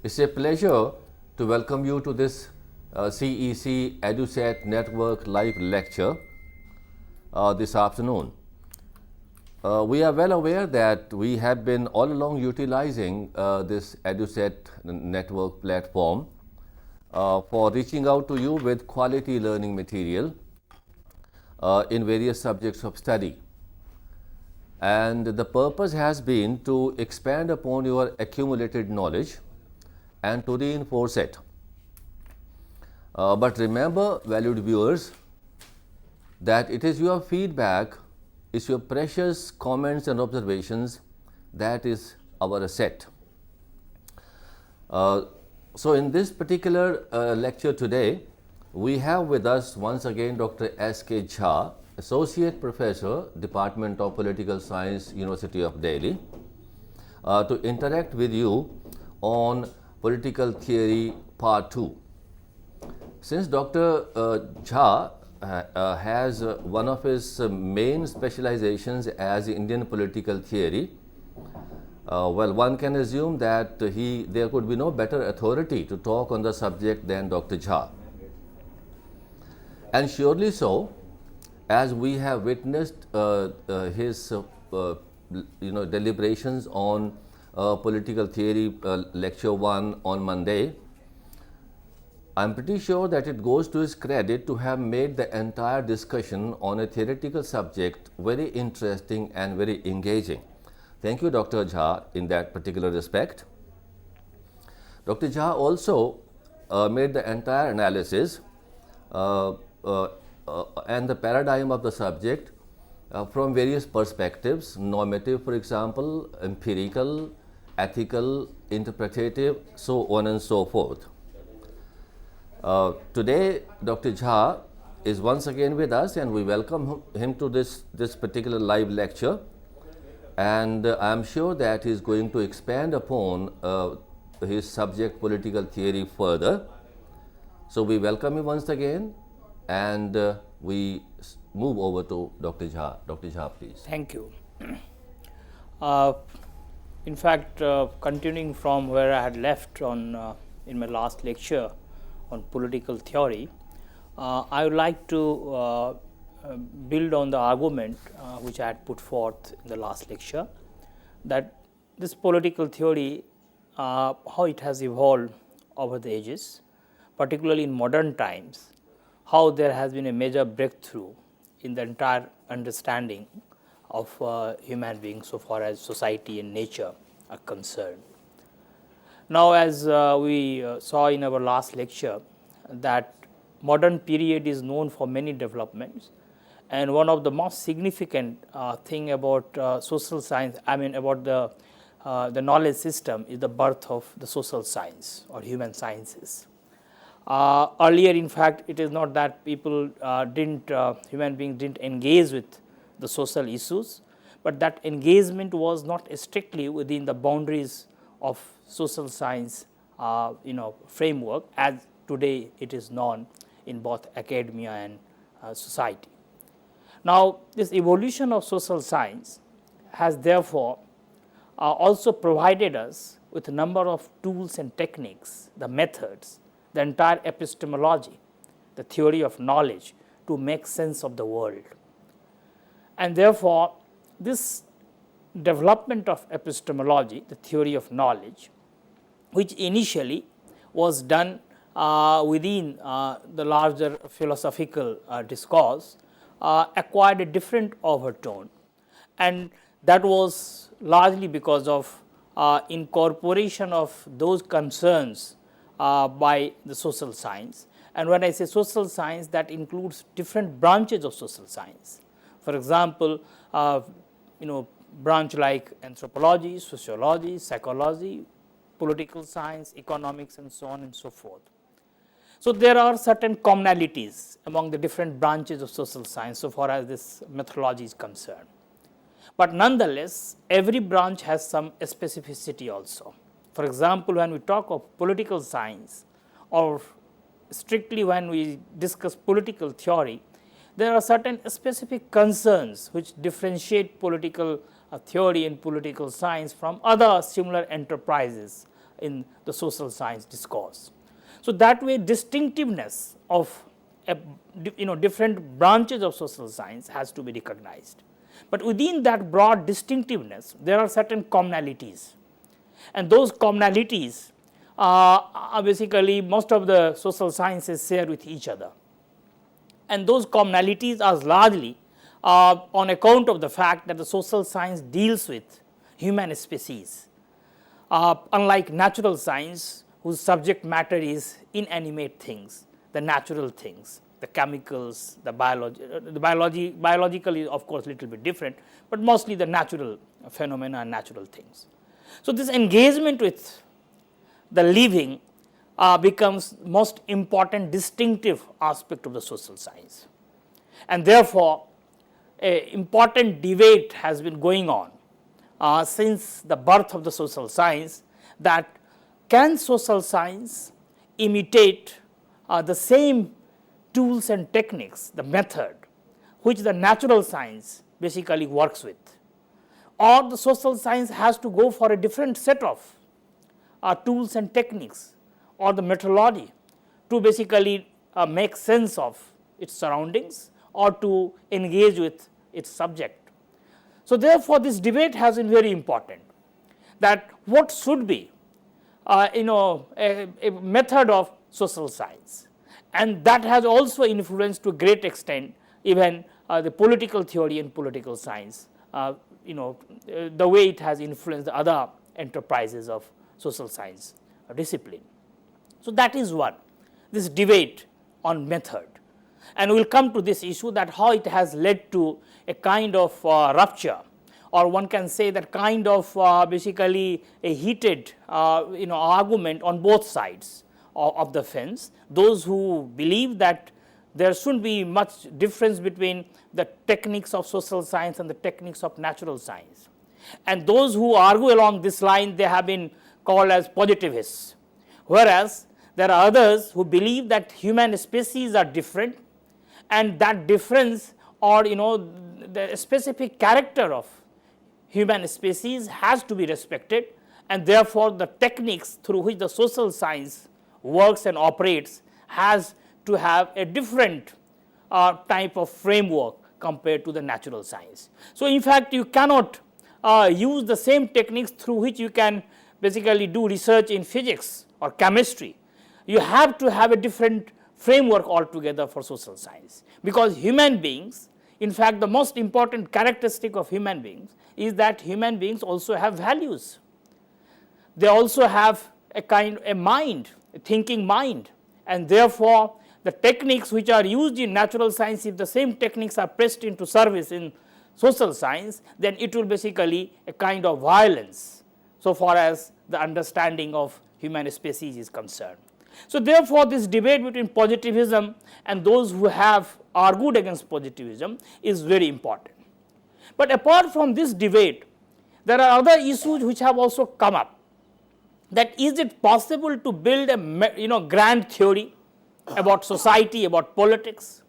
It's a pleasure to welcome you to this CEC EduSat Network live lecture this afternoon. We are well aware that we have been all along utilizing this EduSat network platform for reaching out to you with quality learning material in various subjects of study. And the purpose has been to expand upon your accumulated knowledge and to reinforce it. But remember, valued viewers, that it is your feedback, is your precious comments and observations that is our asset. So in this particular lecture today, we have with us once again Dr. S.K. Jha, Associate Professor, Department of Political Science, University of Delhi, to interact with you on Political Theory Part 2. Since Dr. Jha has one of his main specializations as Indian political theory, well, one can assume that there could be no better authority to talk on the subject than Dr. Jha. And surely so, as we have witnessed his deliberations on Political Theory Lecture 1 on Monday, I am pretty sure that it goes to his credit to have made the entire discussion on a theoretical subject very interesting and very engaging. Thank you, Dr. Jha, in that particular respect. Dr. Jha also made the entire analysis and the paradigm of the subject from various perspectives, normative, for example, empirical, ethical, interpretative, so on and so forth. Today, Dr. Jha is once again with us, and we welcome him to this particular live lecture. And I am sure that he is going to expand upon his subject, political theory, further. So we welcome him once again, and we move over to Dr. Jha. Dr. Jha, please. Thank you. In fact, continuing from where I had left on in my last lecture on political theory, I would like to build on the argument which I had put forth in the last lecture, that this political theory, how it has evolved over the ages, particularly in modern times, how there has been a major breakthrough in the entire understanding of human beings so far as society and nature are concerned. Now, as we saw in our last lecture, that modern period is known for many developments, and one of the most significant thing about social science, about the knowledge system, is the birth of the social science or human sciences. Earlier, in fact, it is not that human beings didn't engage with the social issues, but that engagement was not strictly within the boundaries of social science framework, as today it is known in both academia and society. Now, this evolution of social science has therefore also provided us with a number of tools and techniques, the methods, the entire epistemology, the theory of knowledge, to make sense of the world. And therefore, this development of epistemology, the theory of knowledge, which initially was done within the larger philosophical discourse, acquired a different overtone, and that was largely because of incorporation of those concerns by the social science. And when I say social science, that includes different branches of social science. For example, branch like anthropology, sociology, psychology, political science, economics, and so on and so forth. So there are certain commonalities among the different branches of social science so far as this methodology is concerned. But nonetheless, every branch has some specificity also. For example, when we talk of political science, or strictly when we discuss political theory, there are certain specific concerns which differentiate political theory and political science from other similar enterprises in the social science discourse. So, that way distinctiveness of different branches of social science has to be recognized. But within that broad distinctiveness, there are certain commonalities, and those commonalities are basically most of the social sciences share with each other. And those commonalities are largely on account of the fact that the social science deals with human species, unlike natural science, whose subject matter is inanimate things, the natural things, the chemicals, the biological is of course little bit different, but mostly the natural phenomena and natural things. So, this engagement with the living becomes most important distinctive aspect of the social science, and therefore, a important debate has been going on since the birth of the social science, that can social science imitate the same tools and techniques, the method which the natural science basically works with, or the social science has to go for a different set of tools and techniques or the methodology to basically make sense of its surroundings or to engage with its subject. So, therefore, this debate has been very important, that what should be a method of social science, and that has also influenced to a great extent even the political theory and political science, the way it has influenced the other enterprises of social science discipline. So, that is one, this debate on method, and we will come to this issue, that how it has led to a kind of rupture, or one can say that kind of basically a heated argument on both sides of the fence. Those who believe that there shouldn't be much difference between the techniques of social science and the techniques of natural science, and those who argue along this line, they have been called as positivists, whereas there are others who believe that human species are different, and that difference, or the specific character of human species has to be respected, and therefore, the techniques through which the social science works and operates has to have a different type of framework compared to the natural science. So, in fact, you cannot use the same techniques through which you can basically do research in physics or chemistry. You have to have a different framework altogether for social science, because human beings, in fact, the most important characteristic of human beings is that human beings also have values. They also have a mind, a thinking mind, and therefore, the techniques which are used in natural science, if the same techniques are pressed into service in social science, then it will basically a kind of violence, so far as the understanding of human species is concerned. So, therefore, this debate between positivism and those who have argued against positivism is very important. But apart from this debate, there are other issues which have also come up, that is it possible to build a grand theory about society, about politics,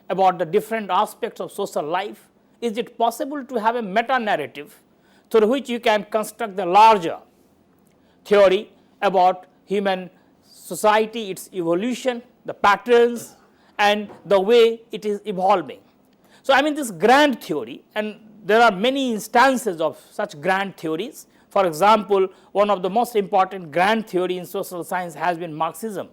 about the different aspects of social life? Is it possible to have a meta narrative through which you can construct the larger theory about human society, its evolution, the patterns, and the way it is evolving? So, I mean this grand theory, and there are many instances of such grand theories. For example, one of the most important grand theory in social science has been Marxism,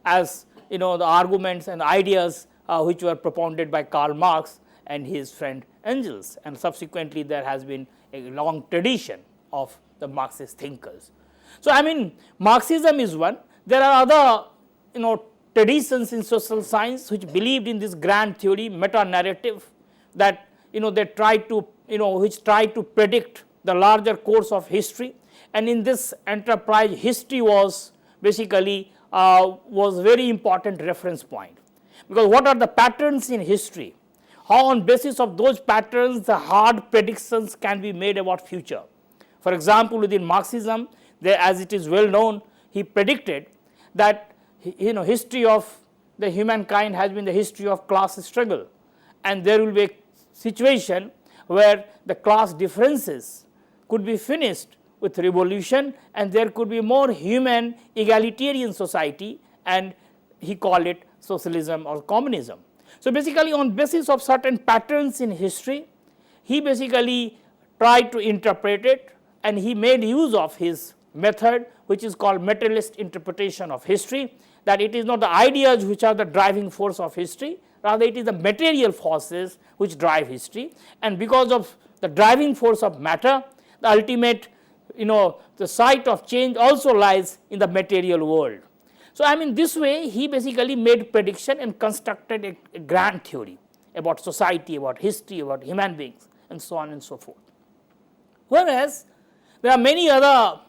as the arguments and ideas which were propounded by Karl Marx and his friend Engels, and subsequently there has been a long tradition of the Marxist thinkers. So, I mean Marxism is one. There are other traditions in social science which believed in this grand theory, meta narrative, that they try to which try to predict the larger course of history, and in this enterprise history was basically was very important reference point, because what are the patterns in history, how on basis of those patterns the hard predictions can be made about future. For example, within Marxism, there, as it is well known, he predicted that history of the humankind has been the history of class struggle, and there will be a situation where the class differences could be finished with revolution, and there could be more human egalitarian society, and he called it socialism or communism. So, basically on basis of certain patterns in history, he basically tried to interpret it, and he made use of his method, which is called materialist interpretation of history, that it is not the ideas which are the driving force of history, rather it is the material forces which drive history, and because of the driving force of matter, the ultimate, the site of change also lies in the material world. So, I mean, this way he basically made prediction and constructed a grand theory about society, about history, about human beings, and so on and so forth. Whereas there are many other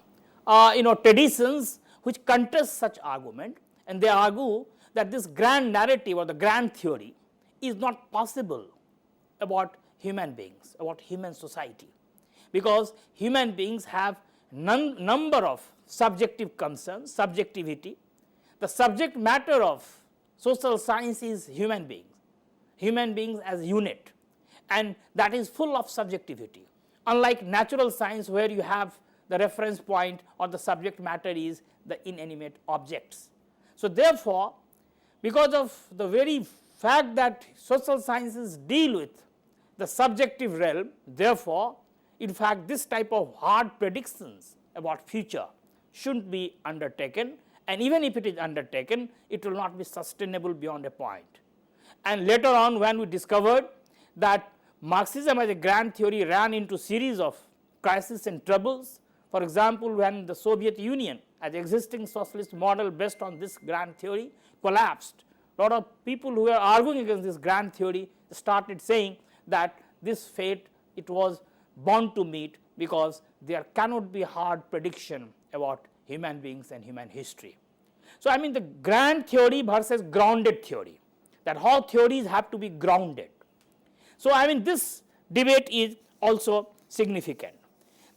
traditions which contest such argument, and they argue that this grand narrative or the grand theory is not possible about human beings, about human society, because human beings have number of subjective concerns, subjectivity. The subject matter of social science is human beings as unit, and that is full of subjectivity. Unlike natural science, where you have the reference point or the subject matter is the inanimate objects. So, therefore, because of the very fact that social sciences deal with the subjective realm, therefore, in fact, this type of hard predictions about future shouldn't be undertaken, and even if it is undertaken, it will not be sustainable beyond a point. And later on, when we discovered that Marxism as a grand theory ran into series of crises and troubles, for example, when the Soviet Union as existing socialist model based on this grand theory collapsed, a lot of people who were arguing against this grand theory started saying that this fate it was bound to meet, because there cannot be hard prediction about human beings and human history. So, I mean, the grand theory versus grounded theory, that how theories have to be grounded. So, I mean, this debate is also significant.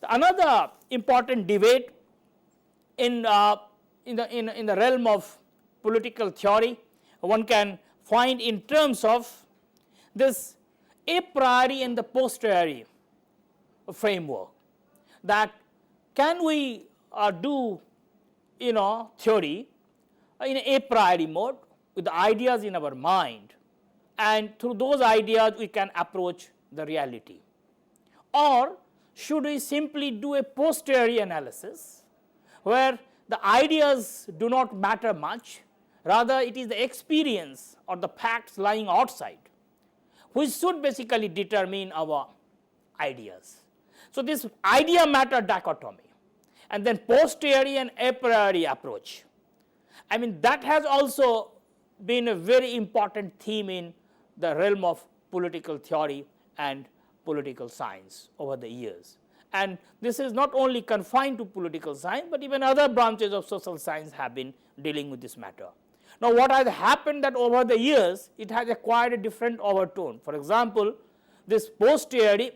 Another important debate in the realm of political theory one can find in terms of this a priori and the posteriori framework, that can we do theory in a priori mode with the ideas in our mind, and through those ideas we can approach the reality, or should we simply do a posteriori analysis where the ideas do not matter much, rather it is the experience or the facts lying outside which should basically determine our ideas. So, this idea matter dichotomy and then posteriori and a priori approach, I mean, that has also been a very important theme in the realm of political theory and political science over the years. And this is not only confined to political science, but even other branches of social science have been dealing with this matter. Now, what has happened that over the years it has acquired a different overtone. For example, this posteriori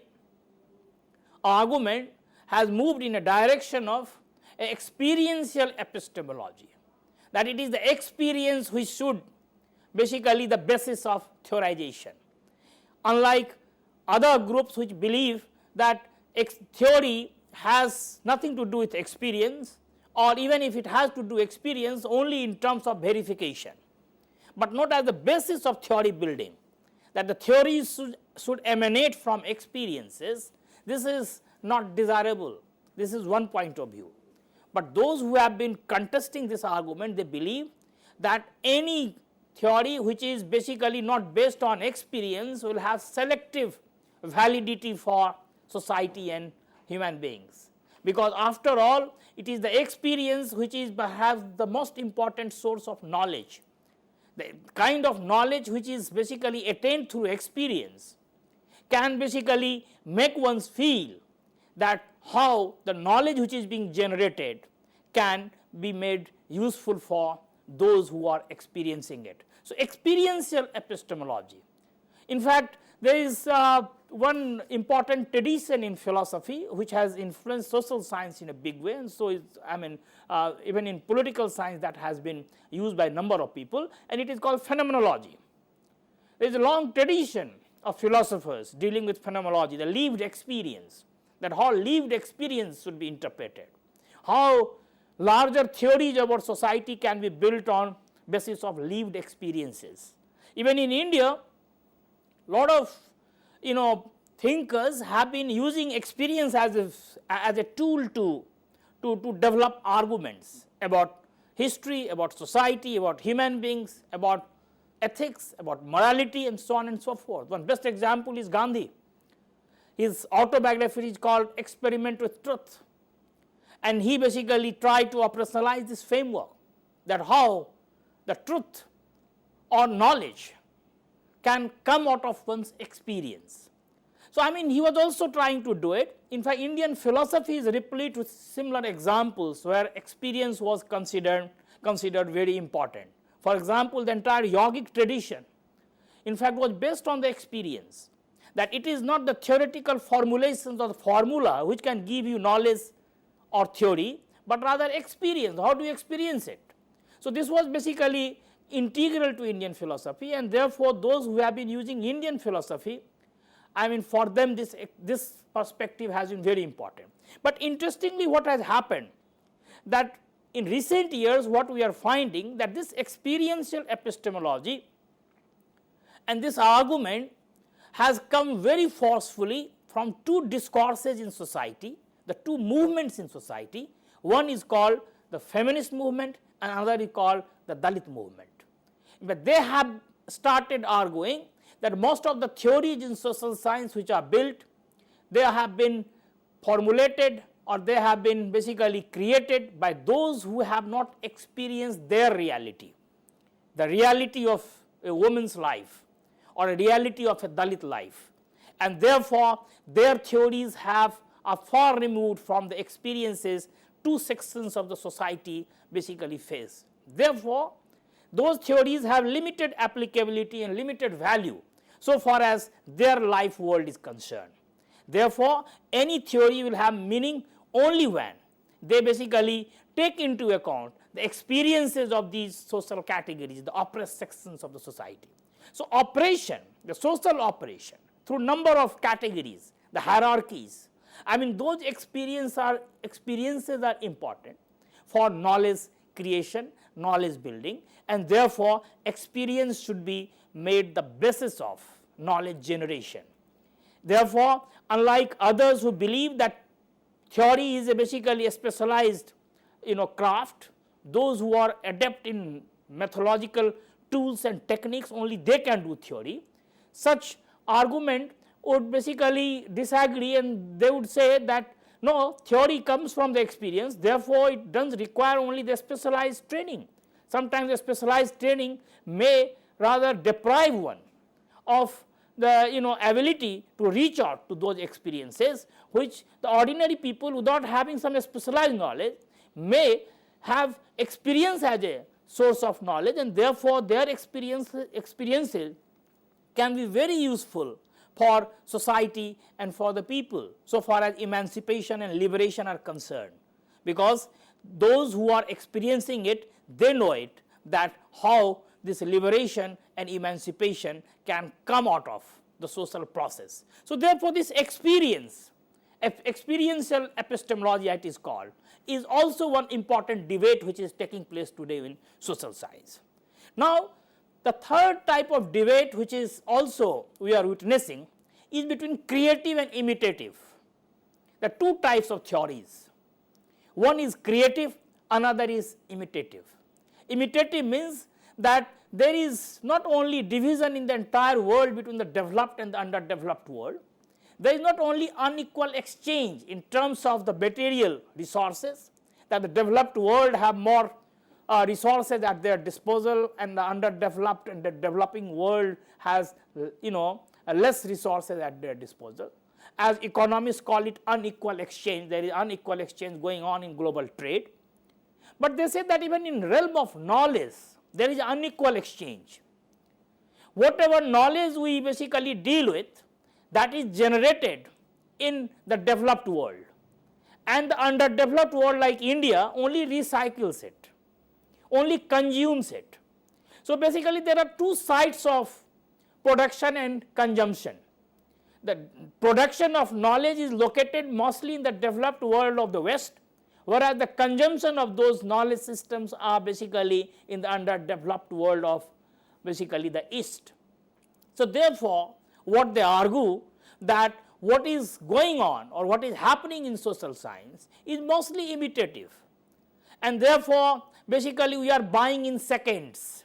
argument has moved in a direction of experiential epistemology, that it is the experience which should basically the basis of theorization. Unlike other groups which believe that theory has nothing to do with experience, or even if it has to do experience only in terms of verification, but not as the basis of theory building, that the theories should emanate from experiences. This is not desirable. This is one point of view. But those who have been contesting this argument, they believe that any theory which is basically not based on experience will have selective validity for society and human beings, because after all it is the experience which is perhaps the most important source of knowledge. The kind of knowledge which is basically attained through experience can basically make one feel that how the knowledge which is being generated can be made useful for those who are experiencing it. So, experiential epistemology. In fact, there is one important tradition in philosophy which has influenced social science in a big way, and so even in political science that has been used by a number of people, and it is called phenomenology. There is a long tradition of philosophers dealing with phenomenology, the lived experience, that how lived experience should be interpreted, how larger theories about society can be built on basis of lived experiences. Even in India, lot of thinkers have been using experience as a tool to develop arguments about history, about society, about human beings, about ethics, about morality, and so on and so forth. One best example is Gandhi. His autobiography is called Experiment with Truth, and he basically tried to operationalize this framework, that how the truth or knowledge can come out of one's experience. So, I mean, he was also trying to do it. In fact, Indian philosophy is replete with similar examples where experience was considered very important. For example, the entire yogic tradition in fact was based on the experience, that it is not the theoretical formulations or the formula which can give you knowledge or theory, but rather experience. How do you experience it? So, this was basically integral to Indian philosophy, and therefore, those who have been using Indian philosophy, I mean, for them this perspective has been very important. But interestingly, what has happened, that in recent years what we are finding, that this experiential epistemology and this argument has come very forcefully from two discourses in society, the two movements in society. One is called the feminist movement and another is called the Dalit movement. But they have started arguing that most of the theories in social science which are built, they have been formulated or they have been basically created by those who have not experienced their reality, the reality of a woman's life or a reality of a Dalit life, and therefore their theories are far removed from the experiences two sections of the society basically face. Therefore, those theories have limited applicability and limited value so far as their life world is concerned. Therefore, any theory will have meaning only when they basically take into account the experiences of these social categories, the oppressed sections of the society. So, operation, the social operation through number of categories, the hierarchies, I mean, those experiences are important for knowledge creation, knowledge building, and therefore, experience should be made the basis of knowledge generation. Therefore, unlike others who believe that theory is basically a specialized craft, those who are adept in methodological tools and techniques, only they can do theory. Such argument would basically disagree, and they would say that no, theory comes from the experience, therefore, it does require only the specialized training. Sometimes the specialized training may rather deprive one of the ability to reach out to those experiences, which the ordinary people without having some specialized knowledge may have experience as a source of knowledge, and therefore, their experiences can be very useful for society and for the people so far as emancipation and liberation are concerned, because those who are experiencing it, they know it, that how this liberation and emancipation can come out of the social process. So, therefore, this experiential epistemology it is called, is also one important debate which is taking place today in social science. Now, the third type of debate which is also we are witnessing is between creative and imitative. The two types of theories, one is creative, another is imitative. Imitative means that there is not only division in the entire world between the developed and the underdeveloped world, there is not only unequal exchange in terms of the material resources, that the developed world have more resources at their disposal and the underdeveloped and the developing world has less resources at their disposal. As economists call it unequal exchange, there is unequal exchange going on in global trade. But they say that even in realm of knowledge, there is unequal exchange. Whatever knowledge we basically deal with, that is generated in the developed world, and the underdeveloped world like India only recycles it, only consumes it. So, basically there are two sides of production and consumption. the production of knowledge is located mostly in the developed world of the West, whereas the consumption of those knowledge systems are basically in the underdeveloped world of basically the East. So, therefore, what they argue that what is going on or what is happening in social science is mostly imitative, and therefore, basically we are buying in seconds,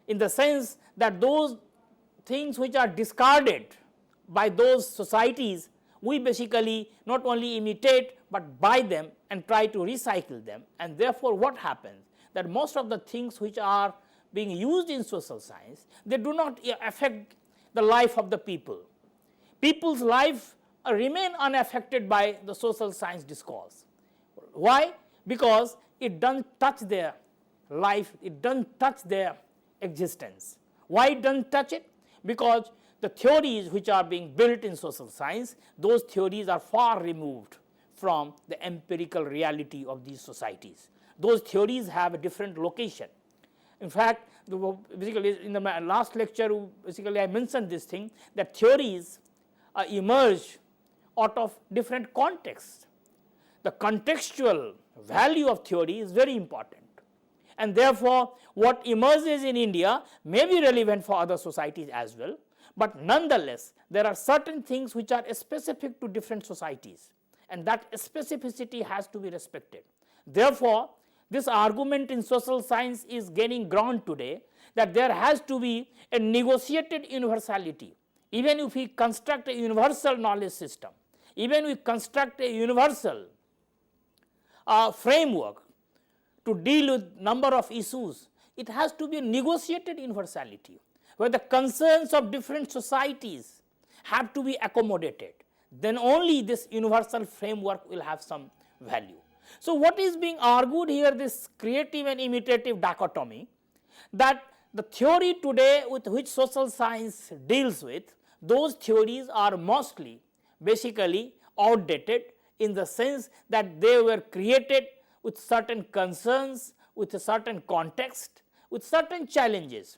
in the sense that those things which are discarded by those societies, we basically not only imitate, but buy them and try to recycle them, and therefore, what happens that most of the things which are being used in social science, they do not affect the life of the people. People's life remain unaffected by the social science discourse. Why? Because it doesn't touch their life, it doesn't touch their existence. Why it doesn't touch it? Because the theories which are being built in social science, those theories are far removed from the empirical reality of these societies. Those theories have a different location. In fact, basically in the last lecture, basically I mentioned this thing, that theories emerge out of different contexts. The contextual value of theory is very important, and therefore, what emerges in India may be relevant for other societies as well, but nonetheless, there are certain things which are specific to different societies, and that specificity has to be respected. Therefore, this argument in social science is gaining ground today, that there has to be a negotiated universality. Even if we construct a universal knowledge system, even we construct a universal framework to deal with number of issues, it has to be a negotiated universality, where the concerns of different societies have to be accommodated. Then only this universal framework will have some value. So, what is being argued here, this creative and imitative dichotomy, that the theory today with which social science deals with, those theories are mostly basically outdated, in the sense that they were created with certain concerns, with a certain context, with certain challenges.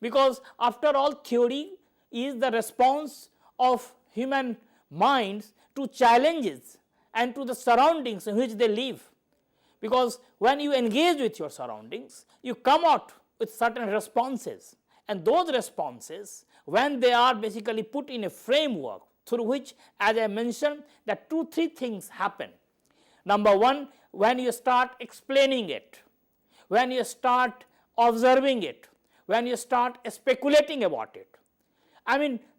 Because after all, theory is the response of human minds to challenges and to the surroundings in which they live. Because when you engage with your surroundings, you come out with certain responses, and those responses, when they are basically put in a framework through which, as I mentioned, that 2-3 things happen. Number one, when you start explaining it, when you start observing it, when you start speculating about it,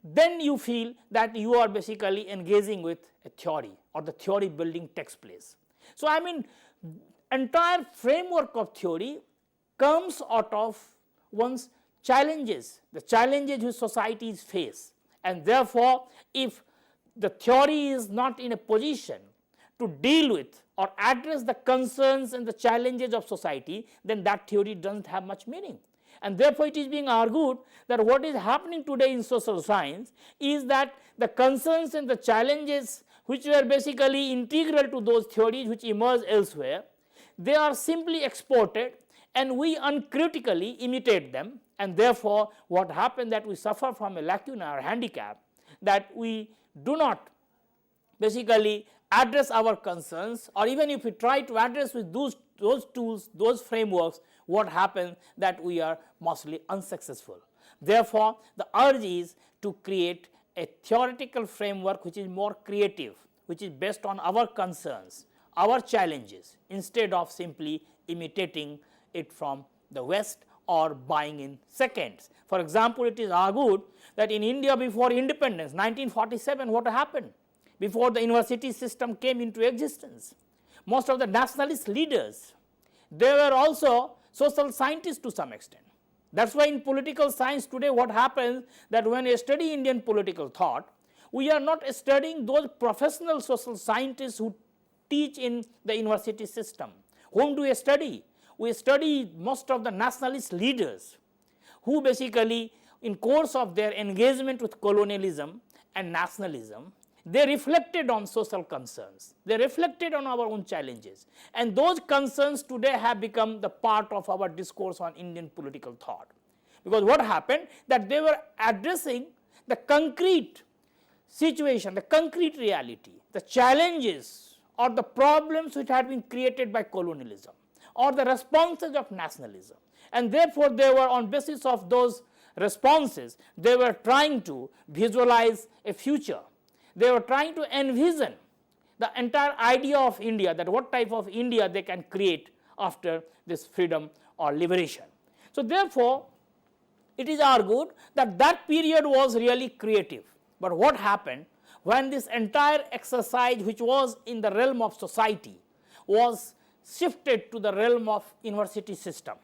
then you feel that you are basically engaging with a theory, or the theory building takes place. So, entire framework of theory comes out of one's challenges, the challenges which societies face, and therefore, if the theory is not in a position to deal with or address the concerns and the challenges of society, then that theory doesn't have much meaning. And therefore, it is being argued that what is happening today in social science is that the concerns and the challenges which were basically integral to those theories which emerge elsewhere, they are simply exported and we uncritically imitate them, and therefore, what happened that we suffer from a lacuna or handicap, that we do not basically address our concerns, or even if we try to address with those tools, those frameworks, what happens that we are mostly unsuccessful. Therefore, the urge is to create a theoretical framework which is more creative, which is based on our concerns, our challenges, instead of simply imitating it from the West or buying in seconds. For example, it is argued that in India before independence, 1947, what happened? Before the university system came into existence, most of the nationalist leaders, they were also social scientists to some extent. That is why in political science today what happens, that when we study Indian political thought, we are not studying those professional social scientists who teach in the university system. Whom do we study? We study most of the nationalist leaders who basically in course of their engagement with colonialism and nationalism, they reflected on social concerns, they reflected on our own challenges, and those concerns today have become the part of our discourse on Indian political thought. Because what happened, that they were addressing the concrete situation, the concrete reality, the challenges or the problems which had been created by colonialism or the responses of nationalism. And therefore, they were on basis of those responses, they were trying to visualize a future. They were trying to envision the entire idea of India, that what type of India they can create after this freedom or liberation. So, therefore, it is argued that that period was really creative. But what happened when this entire exercise, which was in the realm of society, was shifted to the realm of university system?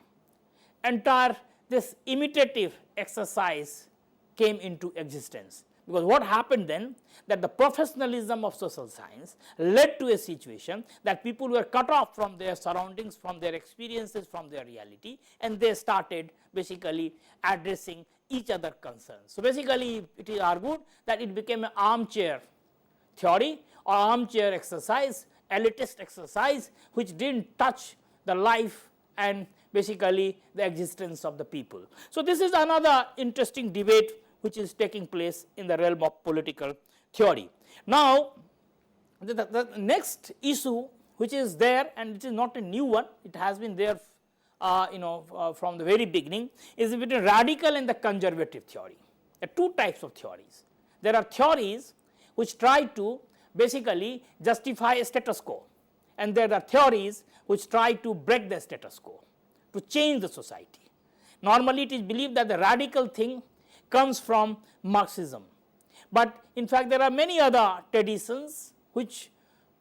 Entire this imitative exercise came into existence. Because what happened then, that the professionalism of social science led to a situation that people were cut off from their surroundings, from their experiences, from their reality, and they started basically addressing each other concerns. So, basically it is argued that it became an armchair theory or armchair exercise, elitist exercise, which did not touch the life and basically the existence of the people. So, this is another interesting debate which is taking place in the realm of political theory. Now, the next issue which is there, and it is not a new one, it has been there from the very beginning, is between radical and the conservative theory. There are two types of theories. There are theories which try to basically justify a status quo, and there are theories which try to break the status quo, to change the society. Normally it is believed that the radical thing comes from Marxism, but in fact there are many other traditions which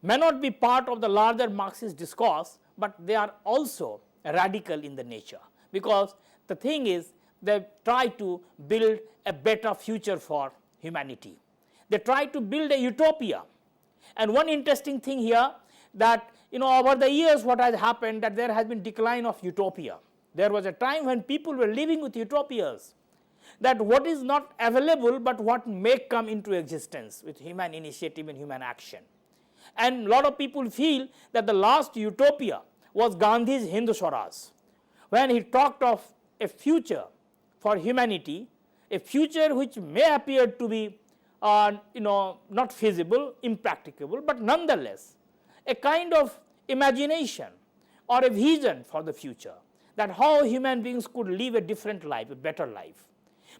may not be part of the larger Marxist discourse, but they are also radical in the nature, because the thing is they try to build a better future for humanity. They try to build a utopia. And one interesting thing here, that over the years what has happened, that there has been decline of utopia. There was a time when people were living with utopias, that what is not available but what may come into existence with human initiative and human action. And a lot of people feel that the last utopia was Gandhi's Hind Swaraj, when he talked of a future for humanity, a future which may appear to be not feasible, impracticable, but nonetheless a kind of imagination or a vision for the future, that how human beings could live a different life, a better life.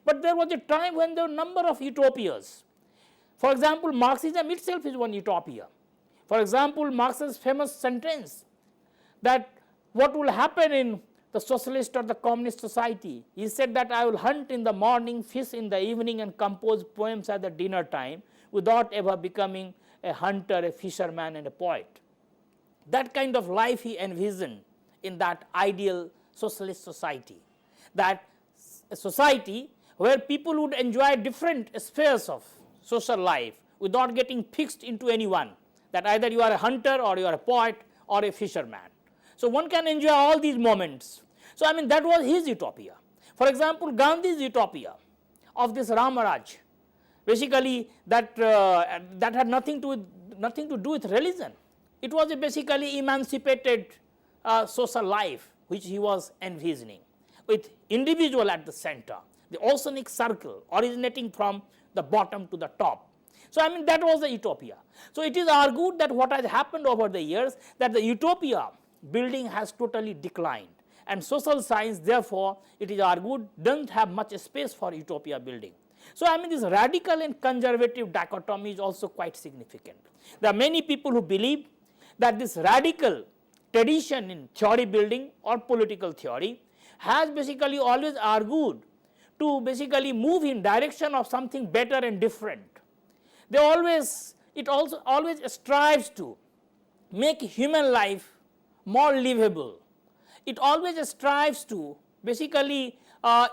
But there was a time when there were a number of utopias. For example, Marxism itself is one utopia. For example, Marx's famous sentence that what will happen in the socialist or the communist society, he said that I will hunt in the morning, fish in the evening, and compose poems at the dinner time without ever becoming a hunter, a fisherman, and a poet. That kind of life he envisioned in that ideal socialist society, that a society where people would enjoy different spheres of social life without getting fixed into any one, that either you are a hunter or you are a poet or a fisherman. So, one can enjoy all these moments. So, that was his utopia. For example, Gandhi's utopia of this Ramaraj, basically that had nothing to do with religion. It was a basically emancipated social life which he was envisioning, with individual at the center, the oceanic circle originating from the bottom to the top. So, that was the utopia. So, it is argued that what has happened over the years, that the utopia building has totally declined, and social science therefore it is argued does not have much space for utopia building. So, this radical and conservative dichotomy is also quite significant. There are many people who believe that this radical tradition in theory building or political theory has basically always argued to basically move in direction of something better and different. It also always strives to make human life more livable. It always strives to basically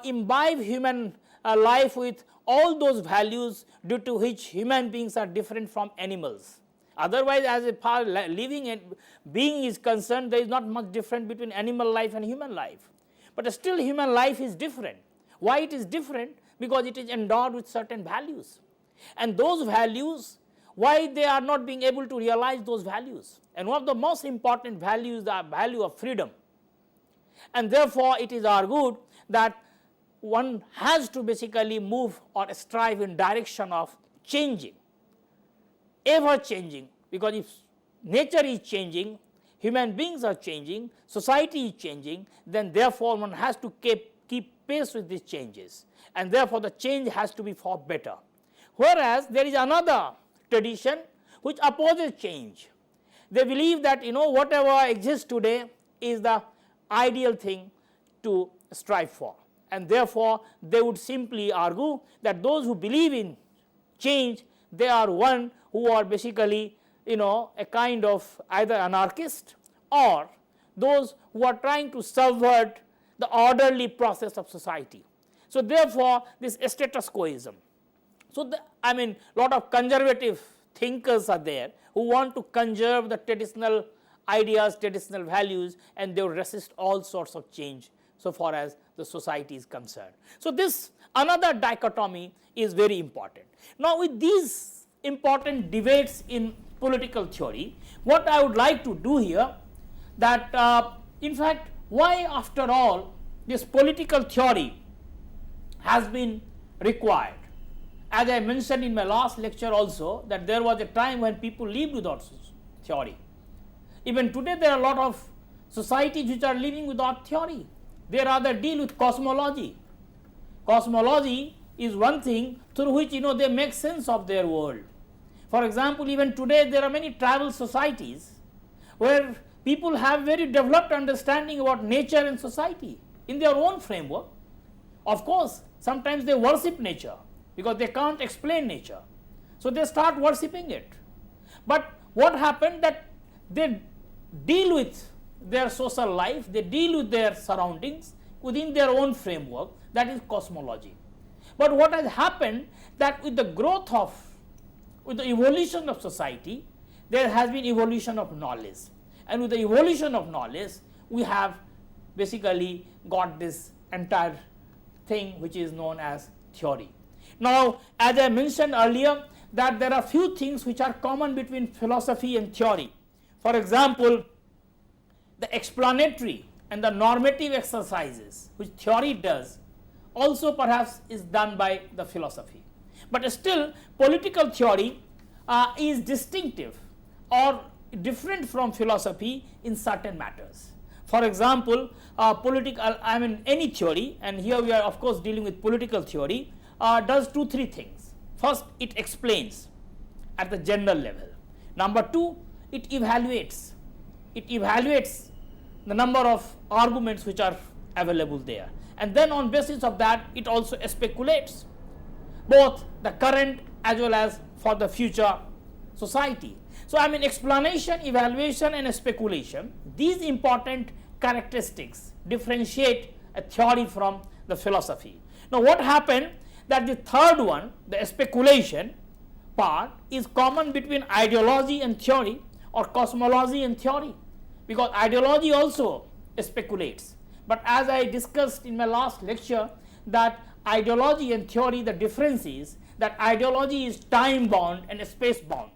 imbibe human life with all those values due to which human beings are different from animals. Otherwise, as far as living being is concerned, there is not much difference between animal life and human life. But still human life is different. Why it is different? Because it is endowed with certain values. And those values, why they are not being able to realize those values? And one of the most important values is the value of freedom. And therefore, it is argued that one has to basically move or strive in direction of changing ever changing, because if nature is changing, human beings are changing, society is changing, then therefore one has to keep pace with these changes, and therefore the change has to be for better. Whereas there is another tradition which opposes change. They believe that whatever exists today is the ideal thing to strive for, and therefore they would simply argue that those who believe in change, they are one who are basically a kind of either anarchist or those who are trying to subvert the orderly process of society. So therefore this status quoism. So lot of conservative thinkers are there who want to conserve the traditional ideas, traditional values, and they will resist all sorts of change so far as the society is concerned. So this another dichotomy is very important. Now with these important debates in political theory, what I would like to do here, that in fact why after all this political theory has been required. As I mentioned in my last lecture also, that there was a time when people lived without theory. Even today there are a lot of societies which are living without theory. They rather deal with cosmology. Cosmology is one thing through which they make sense of their world. For example, even today there are many tribal societies where people have very developed understanding about nature and society in their own framework. Of course, sometimes they worship nature because they can't explain nature, so they start worshipping it. But what happened, that they deal with their social life, they deal with their surroundings within their own framework, that is cosmology. But what has happened, that with the evolution of society, there has been evolution of knowledge, and with the evolution of knowledge we have basically got this entire thing which is known as theory. Now as I mentioned earlier, that there are few things which are common between philosophy and theory. For example, the explanatory and the normative exercises which theory does also perhaps is done by the philosophy. But still political theory is distinctive or different from philosophy in certain matters. For example, any theory, and here we are of course dealing with political theory, does 2-3 things. First, it explains at the general level. Number 2, it evaluates the number of arguments which are available there, and then on basis of that it also speculates both the current as well as for the future society. So explanation, evaluation and speculation, these important characteristics differentiate a theory from the philosophy. Now what happened, that the third one, the speculation part, is common between ideology and theory, or cosmology and theory, because ideology also speculates. But as I discussed in my last lecture, that ideology and theory, the difference is that ideology is time bound and space bound.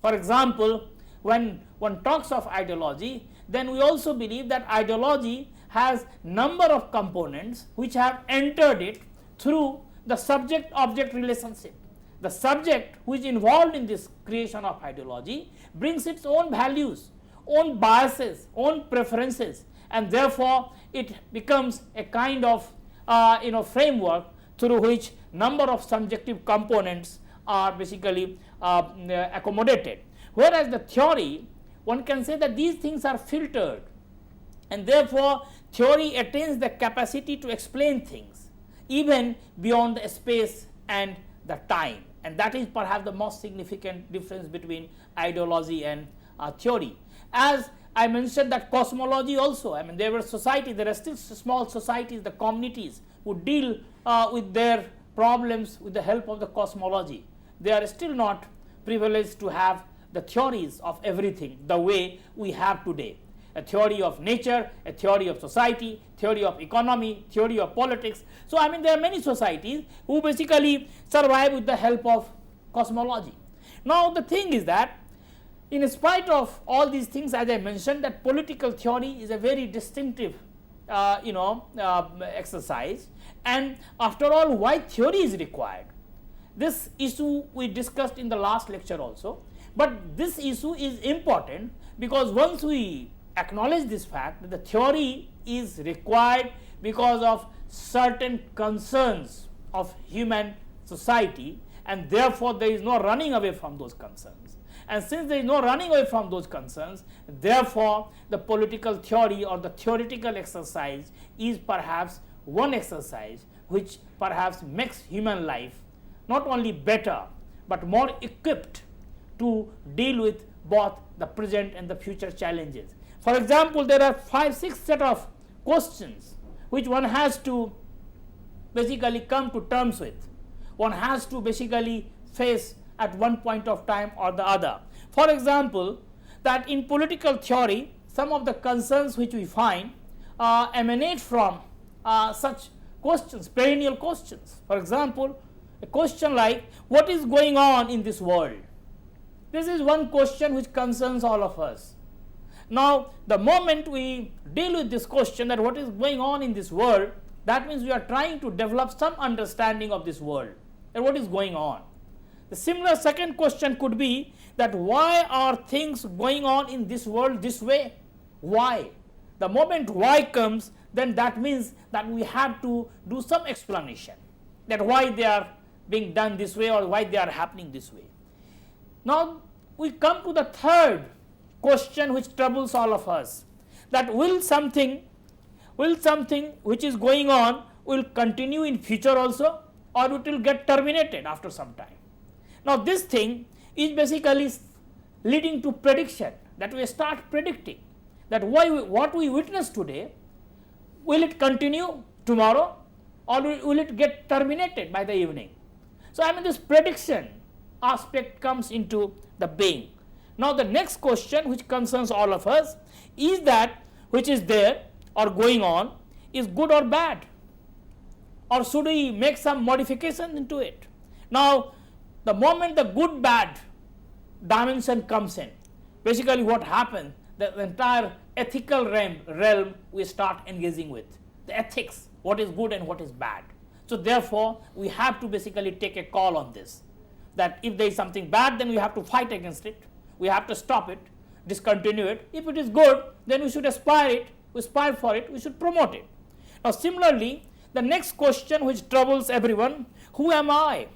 For example, when one talks of ideology, then we also believe that ideology has number of components which have entered it through the subject-object relationship. The subject who is involved in this creation of ideology brings its own values, own biases, own preferences, and therefore it becomes a kind of framework through which number of subjective components are basically accommodated. Whereas the theory, one can say that these things are filtered, and therefore theory attains the capacity to explain things even beyond the space and the time, and that is perhaps the most significant difference between ideology and theory. As I mentioned that cosmology also, there were societies, there are still small societies, the communities who deal with their problems with the help of the cosmology. They are still not privileged to have the theories of everything the way we have today. A theory of nature, a theory of society, theory of economy, theory of politics. So there are many societies who basically survive with the help of cosmology. Now the thing is that in spite of all these things, as I mentioned, that political theory is a very distinctive exercise, and after all, why theory is required? This issue we discussed in the last lecture also, But this issue is important because once we acknowledge this fact that the theory is required because of certain concerns of human society, and therefore there is no running away from those concerns. And since there is no running away from those concerns, therefore the political theory or the theoretical exercise is perhaps one exercise which perhaps makes human life not only better but more equipped to deal with both the present and the future challenges. For example, there are 5-6 set of questions which one has to basically come to terms with, one has to basically face at one point of time or the other. For example, that in political theory, some of the concerns which we find emanate from such questions, perennial questions. For example, a question like, what is going on in this world? This is one question which concerns all of us. Now, the moment we deal with this question that what is going on in this world, that means we are trying to develop some understanding of this world and what is going on. The similar second question could be that why are things going on in this world this way? Why? The moment why comes, then that means that we have to do some explanation that why they are being done this way or why they are happening this way. Now, we come to the third question which troubles all of us, that will something which is going on will continue in future also, or it will get terminated after some time. Now, this thing is basically leading to prediction, that we start predicting that what we witness today, will it continue tomorrow or will it get terminated by the evening. So, I mean, this prediction aspect comes into the being. Now, the next question which concerns all of us is that which is there or going on is good or bad, or should we make some modifications into it. Now, the moment the good bad dimension comes in, basically what happens, the entire ethical realm we start engaging with, the ethics, what is good and what is bad. So, therefore, we have to basically take a call on this, that if there is something bad, then we have to fight against it, we have to stop it, discontinue it. If it is good, then we should aspire for it, we should promote it. Now, similarly, the next question which troubles everyone, who am I?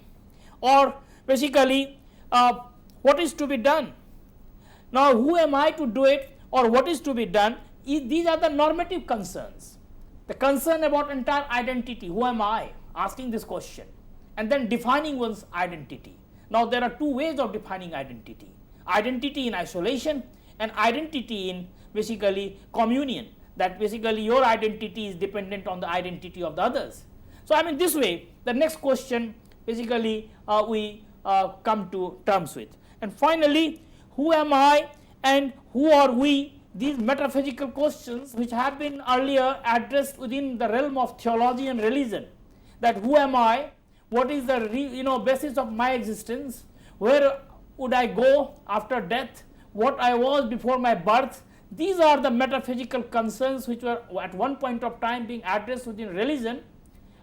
Or basically, what is to be done? Now, who am I to do it or what is to be done? These are the normative concerns. The concern about entire identity, who am I? Asking this question and then defining one's identity. Now, there are two ways of defining identity. Identity in isolation and identity in basically communion, that basically your identity is dependent on the identity of the others. So, I mean, this way the next question basically we come to terms with. And finally, who am I and who are we? These metaphysical questions which have been earlier addressed within the realm of theology and religion, that who am I, what is the basis of my existence, where would I go after death, what I was before my birth. These are the metaphysical concerns which were at one point of time being addressed within religion.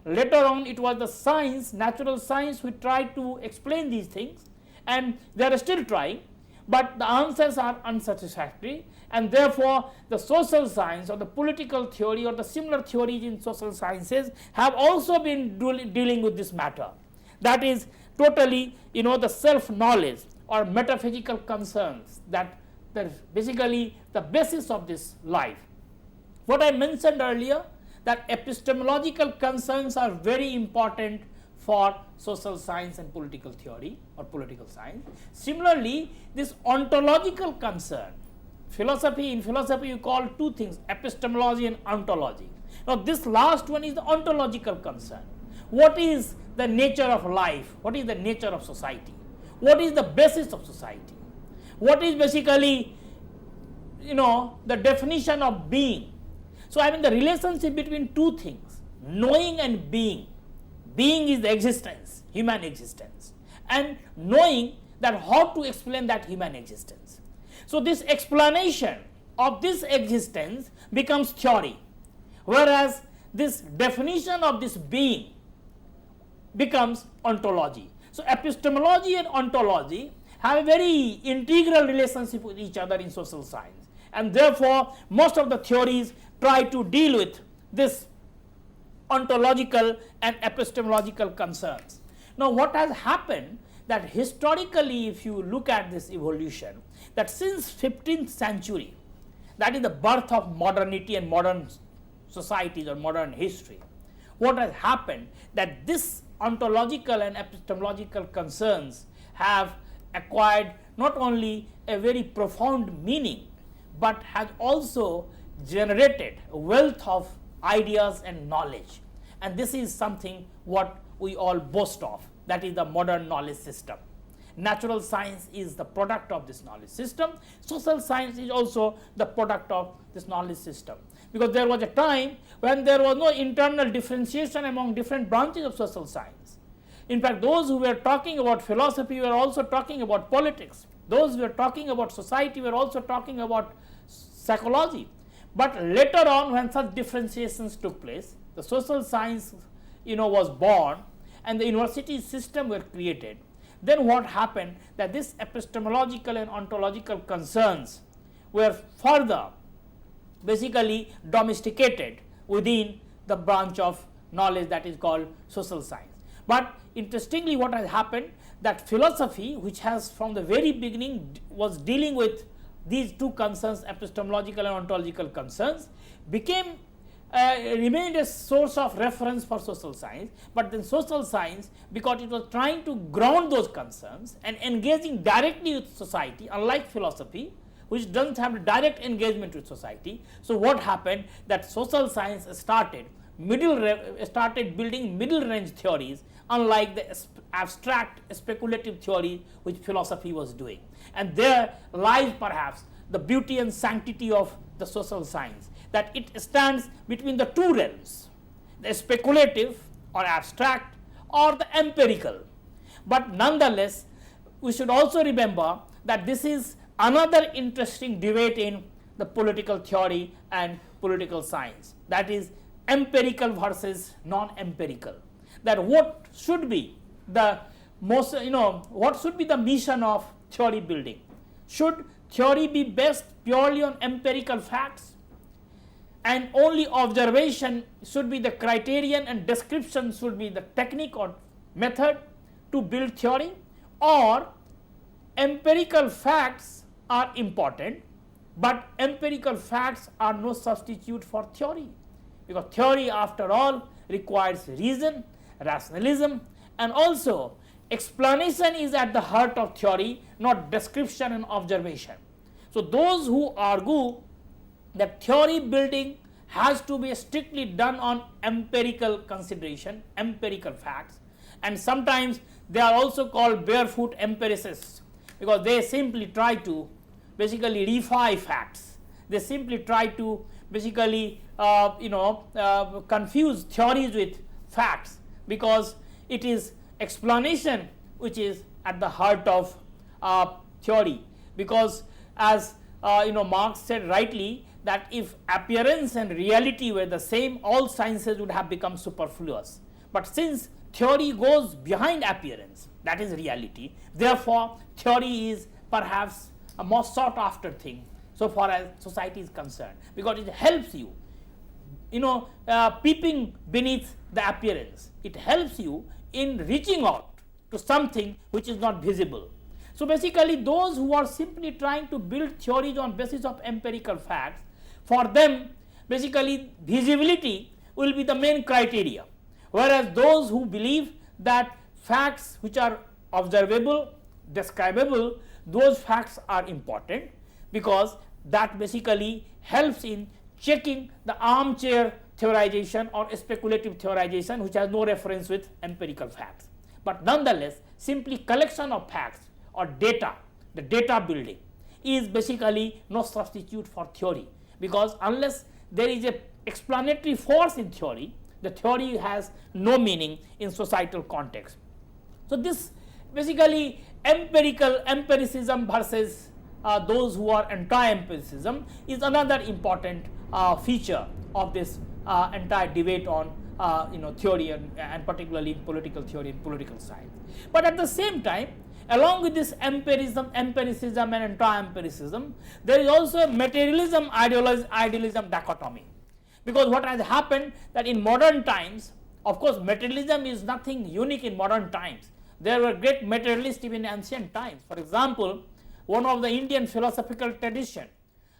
Later on, it was the science, natural science, which tried to explain these things, and they are still trying, but the answers are unsatisfactory, and therefore the social science or the political theory or the similar theories in social sciences have also been dealing with this matter. That is totally the self-knowledge or metaphysical concerns that basically the basis of this life. What I mentioned earlier, that epistemological concerns are very important for social science and political theory or political science. Similarly, this ontological concern, in philosophy you call two things, epistemology and ontology. Now, this last one is the ontological concern. What is the nature of life? What is the nature of society? What is the basis of society? What is basically the definition of being? So, I mean, the relationship between two things, knowing and being. Being is the existence, human existence, and knowing that how to explain that human existence. So, this explanation of this existence becomes theory, whereas this definition of this being becomes ontology. So, epistemology and ontology have a very integral relationship with each other in social science, and therefore most of the theories try to deal with this ontological and epistemological concerns. Now, what has happened that historically, if you look at this evolution, that since 15th century, that is the birth of modernity and modern societies or modern history, what has happened that this ontological and epistemological concerns have acquired not only a very profound meaning, but has also generated a wealth of ideas and knowledge. And this is something what we all boast of, that is the modern knowledge system. Natural science is the product of this knowledge system. Social science is also the product of this knowledge system, because there was a time when there was no internal differentiation among different branches of social science. In fact, those who were talking about philosophy were also talking about politics. Those who were talking about society were also talking about psychology. But later on, when such differentiations took place, the social science was born and the university system were created. Then what happened that this epistemological and ontological concerns were further basically domesticated within the branch of knowledge that is called social science. But interestingly, what has happened that philosophy, which has from the very beginning was dealing with these two concerns, epistemological and ontological concerns, remained a source of reference for social science. But then social science, because it was trying to ground those concerns and engaging directly with society, unlike philosophy, which doesn't have a direct engagement with society. So what happened that social science started building middle range theories, unlike the abstract speculative theory which philosophy was doing. And there lies perhaps the beauty and sanctity of the social science, that it stands between the two realms, the speculative or abstract or the empirical. But nonetheless, we should also remember that this is another interesting debate in the political theory and political science, that is empirical versus non-empirical. That what should be the most, what should be the mission of theory building? Should theory be based purely on empirical facts, and only observation should be the criterion and description should be the technique or method to build theory, or empirical facts are important, but empirical facts are no substitute for theory, because theory after all requires reason, rationalism, and also explanation is at the heart of theory, not description and observation. So those who argue that theory building has to be strictly done on empirical consideration, empirical facts, and sometimes they are also called barefoot empiricists, because they simply try to basically reify facts. They simply try to basically confuse theories with facts, because it is explanation which is at the heart of theory. Because as Marx said rightly, that if appearance and reality were the same, all sciences would have become superfluous. But since theory goes behind appearance, that is reality, therefore theory is perhaps a most sought after thing so far as society is concerned, because it helps you, peeping beneath the appearance. It helps you in reaching out to something which is not visible. So basically, those who are simply trying to build theories on basis of empirical facts, for them basically visibility will be the main criteria, whereas those who believe that facts which are observable, describable, those facts are important, because that basically helps in checking the armchair theorization or speculative theorization which has no reference with empirical facts. But nonetheless, simply collection of facts or data, the data building is basically no substitute for theory, because unless there is a explanatory force in theory, the theory has no meaning in societal context. So this basically empiricism versus those who are anti-empiricism is another important feature of this entire debate on theory and particularly political theory and political science. But at the same time, along with this empiricism and anti-empiricism, there is also a materialism idealism dichotomy. Because what has happened that in modern times, of course materialism is nothing unique in modern times. There were great materialists even in ancient times. For example, one of the Indian philosophical tradition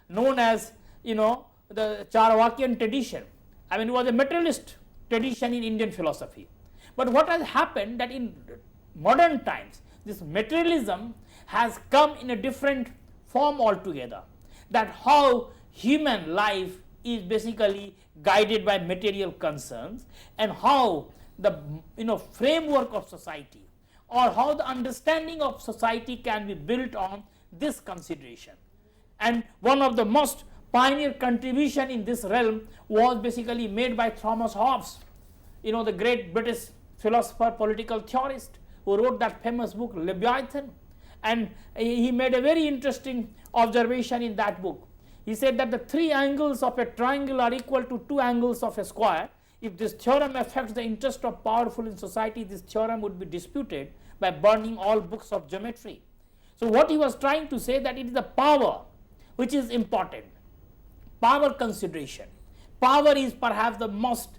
known as the Charvakian tradition, I mean it was a materialist tradition in Indian philosophy. But what has happened that in modern times this materialism has come in a different form altogether, that how human life is basically guided by material concerns, and how the framework of society or how the understanding of society can be built on this consideration. And one of the most pioneer contribution in this realm was basically made by Thomas Hobbes, the great British philosopher, political theorist, who wrote that famous book Leviathan. And he made a very interesting observation in that book. He said that the 3 angles of a triangle are equal to 2 angles of a square. If this theorem affects the interest of powerful in society, this theorem would be disputed by burning all books of geometry. So what he was trying to say, that it is the power which is important, power consideration. Power is perhaps the most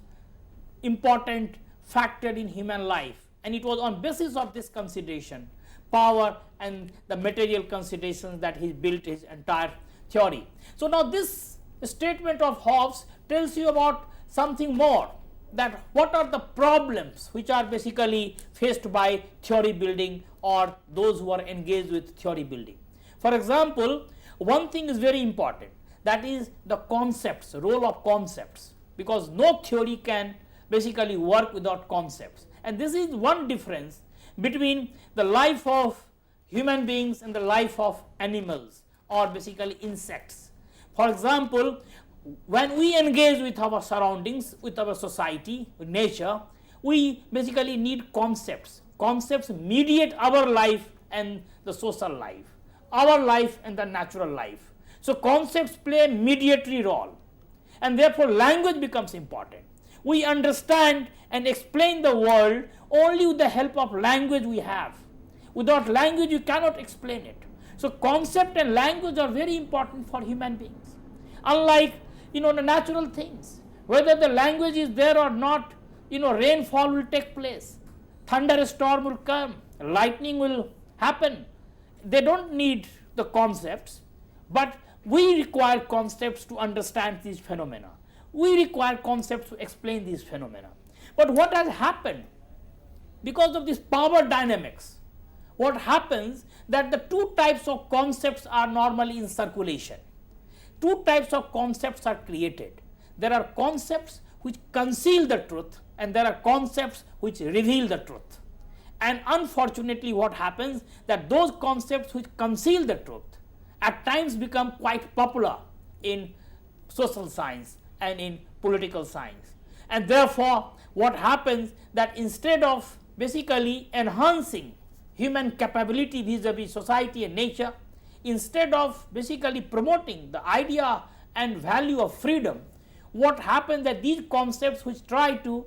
important factor in human life, and it was on basis of this consideration, power and the material considerations, that he built his entire theory. So now this statement of Hobbes tells you about something more, that what are the problems which are basically faced by theory building or those who are engaged with theory building. For example, one thing is very important, that is the concepts, role of concepts, because no theory can basically work without concepts. And this is one difference between the life of human beings and the life of animals or basically insects. For example, when we engage with our surroundings, with our society, with nature, we basically need concepts. Concepts mediate our life and the social life, our life and the natural life. So concepts play a mediatory role, and therefore language becomes important. We understand and explain the world only with the help of language we have. Without language you cannot explain it. So concept and language are very important for human beings. Unlike the natural things, whether the language is there or not, rainfall will take place, thunderstorm will come, lightning will happen. They don't need the concepts, but we require concepts to understand these phenomena. We require concepts to explain these phenomena. But what has happened because of this power dynamics, what happens that the 2 types of concepts are normally in circulation. 2 types of concepts are created. There are concepts which conceal the truth, and there are concepts which reveal the truth. And unfortunately what happens, that those concepts which conceal the truth at times become quite popular in social science and in political science. And therefore what happens, that instead of basically enhancing human capability vis-a-vis society and nature, instead of basically promoting the idea and value of freedom, what happens that these concepts which try to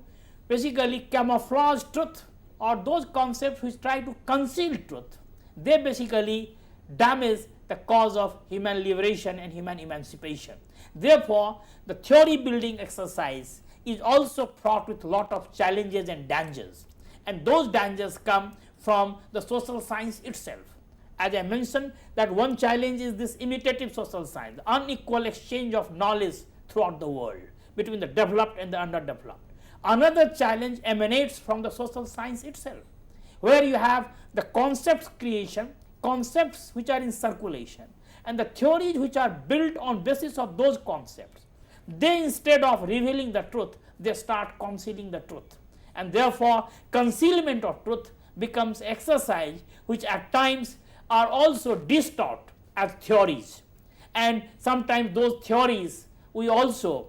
basically camouflage truth, or those concepts which try to conceal truth, they basically damage the cause of human liberation and human emancipation. Therefore the theory building exercise is also fraught with a lot of challenges and dangers, and those dangers come from the social science itself. As I mentioned, that one challenge is this imitative social science, the unequal exchange of knowledge throughout the world between the developed and the underdeveloped. Another challenge emanates from the social science itself, where you have the concepts creation, concepts which are in circulation, and the theories which are built on basis of those concepts. They, instead of revealing the truth, they start concealing the truth, and therefore concealment of truth becomes exercise which at times are also distort as theories. And sometimes those theories we also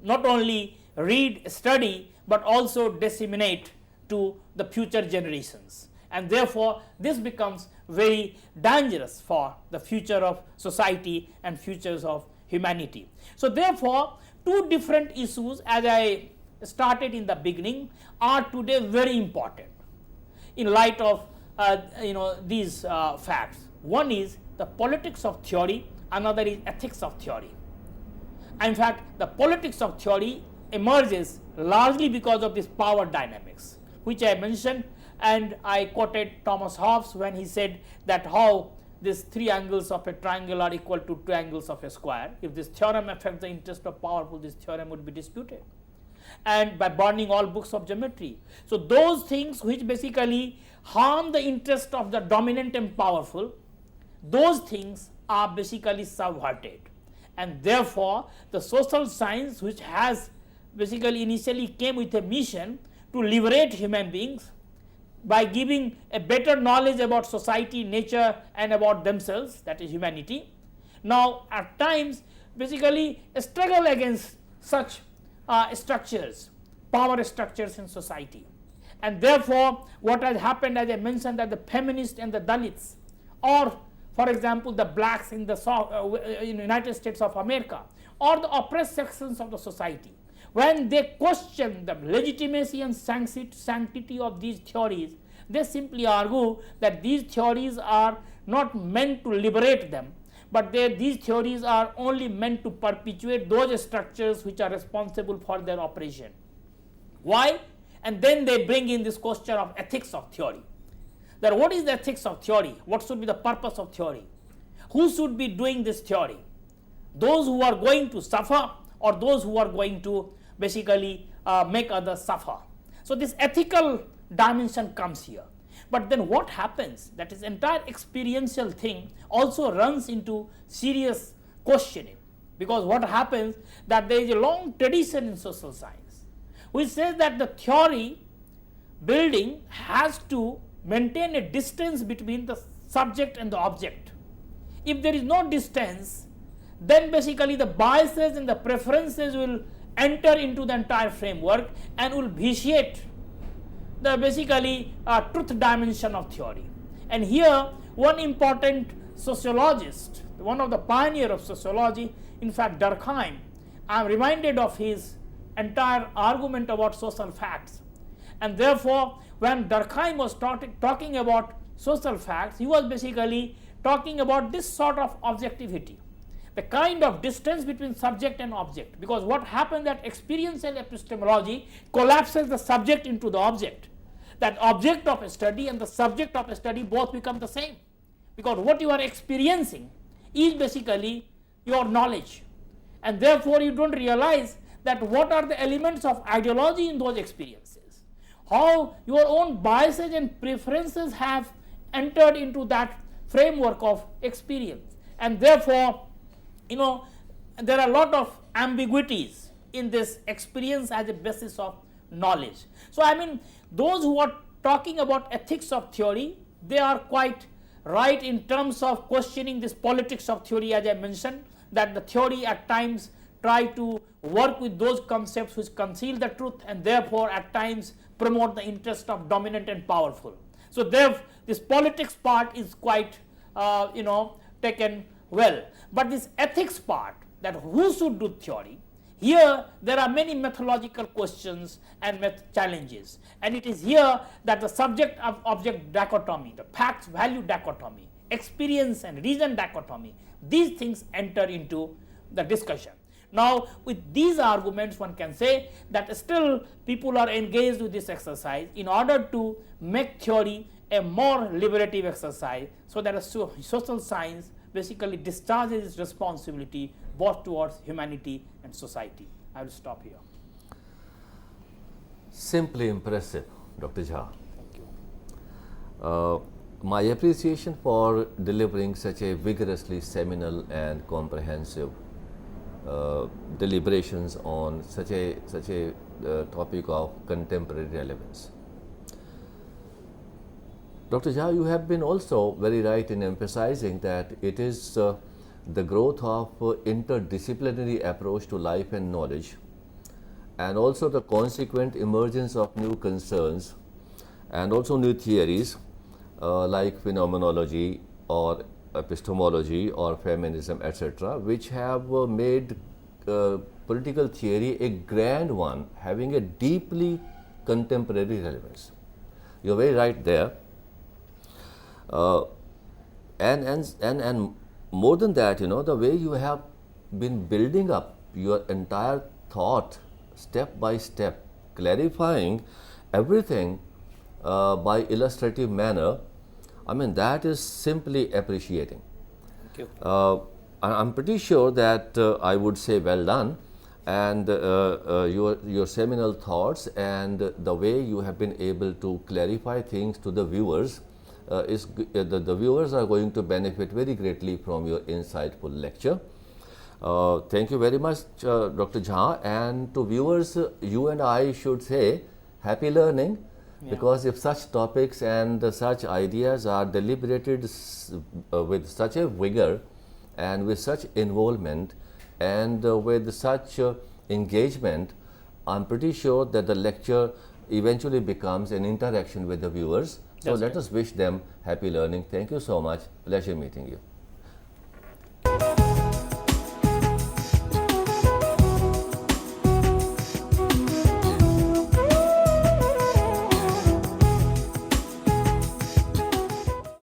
not only read, study, but also disseminate to the future generations. And therefore this becomes very dangerous for the future of society and futures of humanity. So therefore 2 different issues, as I started in the beginning, are today very important in light of these facts. One is the politics of theory, another is ethics of theory. In fact, the politics of theory emerges largely because of this power dynamics, which I mentioned, and I quoted Thomas Hobbes when he said that how these three angles of a triangle are equal to two angles of a square. If this theorem affects the interest of powerful, this theorem would be disputed, and by burning all books of geometry. So those things which basically harm the interest of the dominant and powerful, those things are basically subverted, and therefore the social science, which has basically initially came with a mission to liberate human beings by giving a better knowledge about society, nature, and about themselves, that is humanity, now at times basically struggle against such structures, power structures in society. And therefore what has happened, as I mentioned, that the feminists and the Dalits, or for example the blacks in the United States of America, or the oppressed sections of the society, when they question the legitimacy and sanctity of these theories, they simply argue that these theories are not meant to liberate them, but these theories are only meant to perpetuate those structures which are responsible for their operation. Why? And then they bring in this question of ethics of theory. That what is the ethics of theory? What should be the purpose of theory? Who should be doing this theory? Those who are going to suffer, or those who are going to basically make others suffer? So this ethical dimension comes here. But then what happens, that is entire experiential thing also runs into serious questioning, because what happens that there is a long tradition in social science which says that the theory building has to maintain a distance between the subject and the object. If there is no distance, then basically the biases and the preferences will enter into the entire framework and will vitiate the basically truth dimension of theory. And here one important sociologist, one of the pioneer of sociology, in fact Durkheim, I am reminded of his entire argument about social facts. And therefore when Durkheim was talking about social facts, he was basically talking about this sort of objectivity, the kind of distance between subject and object, because what happens that experiential epistemology collapses the subject into the object. That object of a study and the subject of a study both become the same, because what you are experiencing is basically your knowledge, and therefore you don't realize that what are the elements of ideology in those experiences, how your own biases and preferences have entered into that framework of experience, and therefore there are a lot of ambiguities in this experience as a basis of knowledge. So I mean, those who are talking about ethics of theory, they are quite right in terms of questioning this politics of theory, as I mentioned, that the theory at times try to work with those concepts which conceal the truth, and therefore at times promote the interest of dominant and powerful. So therefore this politics part is quite taken well, but this ethics part, that who should do theory, here there are many methodological questions and challenges, and it is here that the subject of object dichotomy, the facts value dichotomy, experience and reason dichotomy, these things enter into the discussion. Now with these arguments one can say that still people are engaged with this exercise in order to make theory a more liberative exercise, so that a social science basically discharges its responsibility both towards humanity and society. I will stop here. Simply impressive, Dr. Jha. Thank you. My appreciation for delivering such a vigorously seminal and comprehensive deliberations on such a topic of contemporary relevance. Dr. Jha, you have been also very right in emphasizing that it is the growth of interdisciplinary approach to life and knowledge, and also the consequent emergence of new concerns and also new theories like phenomenology or epistemology or feminism, etc., which have made political theory a grand one, having a deeply contemporary relevance. You're very right there. Uh, and more than that, you know, the way you have been building up your entire thought step by step, clarifying everything by illustrative manner, I mean, that is simply appreciating. Thank you. I'm pretty sure that I would say well done, and your seminal thoughts and the way you have been able to clarify things to the viewers the viewers are going to benefit very greatly from your insightful lecture. Thank you very much, Dr. Jha, and to viewers, you and I should say happy learning. Yeah. Because if such topics and such ideas are deliberated with such a vigor and with such involvement and with such engagement, I'm pretty sure that the lecture eventually becomes an interaction with the viewers. So That's let right. us wish them happy learning. Thank you so much. Pleasure meeting you.